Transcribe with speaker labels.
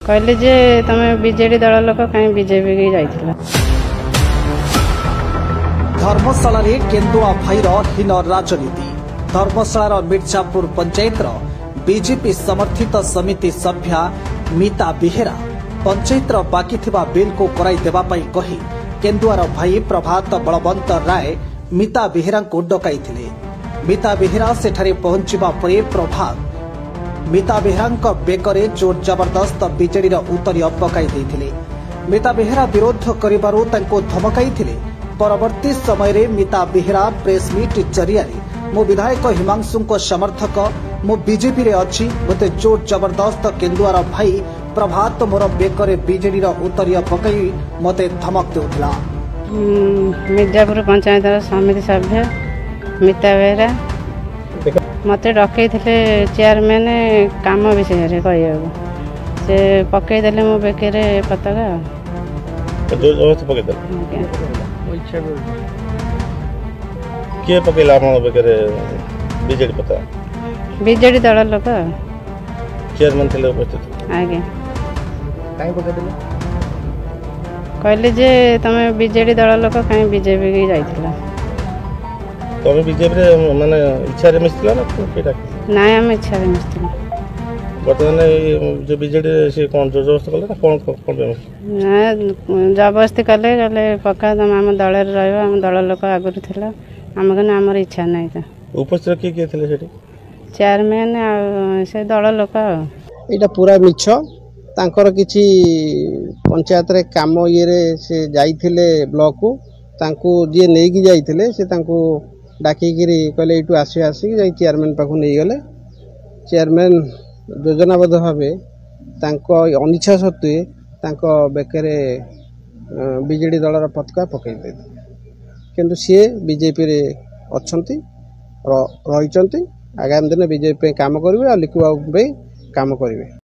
Speaker 1: कहले जे तमे बीजेडी दल लोक कहीं बीजेपी के जाइथिला।
Speaker 2: धर्मशाला रे केंदुआ भाईर हीन राजनीति। धर्मशाला मिर्जापुर पंचायत बीजेपी समर्थित समिति सभ्या मीता बेहेरा पंचायत बाकी थिबा बिल को कराई देबा पई कही केंदुआर भाई प्रभात बलवंत राय मीता बेहेरा को डकाइथिले। मीता बेहेरा सेठारे पहुंचीबा परे प्रभात मीता बेहेरा बेकरे जोर जबरदस्त बीजेडी उतरी पकाई देथिले। मीता बेहेरा विरोध करिबारु तांको धमकाइथिले। परवर्ती समय रे मीता बेहेरा प्रेस मीट जरिया मो विधायक हिमांशु को समर्थक मो बीजेपी रे अछि मते जोर जबरदस्त केंदुआर भाई प्रभात मोर बेकरे बीजेडी उतरी पकाई मते धमक देउथिला।
Speaker 1: मिर्जापुर पंचायत समिति सभ्य मीता बेहेरा मते डकई चेयरमैन काम विषय कह से पकईदे मो बेकरे पताका
Speaker 3: किए पकेला बेकरे बीजेडी पता
Speaker 1: बीजेडी दल लोक
Speaker 3: चेयरमैन थे उपस्थित
Speaker 1: आगे कहले जे तमे बीजेडी दल लोक कहीं बीजेपी के जाइथिला।
Speaker 3: तमे बीजेपी रे माने इच्छा रे मिसला ना केटा
Speaker 1: नाय हम इच्छा रे मिसला
Speaker 3: बर्तमान जो बीजेडी से कोन जबरदस्ती कले ना कोन
Speaker 1: ना जबरदस्ती कले गले पक्का तम हम दल रे रहबा हम दल लोक आगुर थिला हम कने हमर इच्छा नै था।
Speaker 3: उपस्थित के थिले सेठी
Speaker 1: चेयरमैन आ से दल लोक
Speaker 4: एटा पूरा मिछ तांकर किछि पंचायत रे काम ये रे से जाइथिले ब्लॉक को तांको जे नै कि जाइथिले से तांको डाकी गिरी कहले एटू आसी आसी जाई चेयरमैन पाखु नै गले। चेयरमैन योजनाबद्ध भावे तांको अनिच्छा सत्वे तांको बेकरे बीजेडी दलर पताका पकई दे किंतु सी बीजेपी रे अछंती रहिचंती आगामी दिन बीजेपी काम करिवे आ लिखुवा काम करिवे।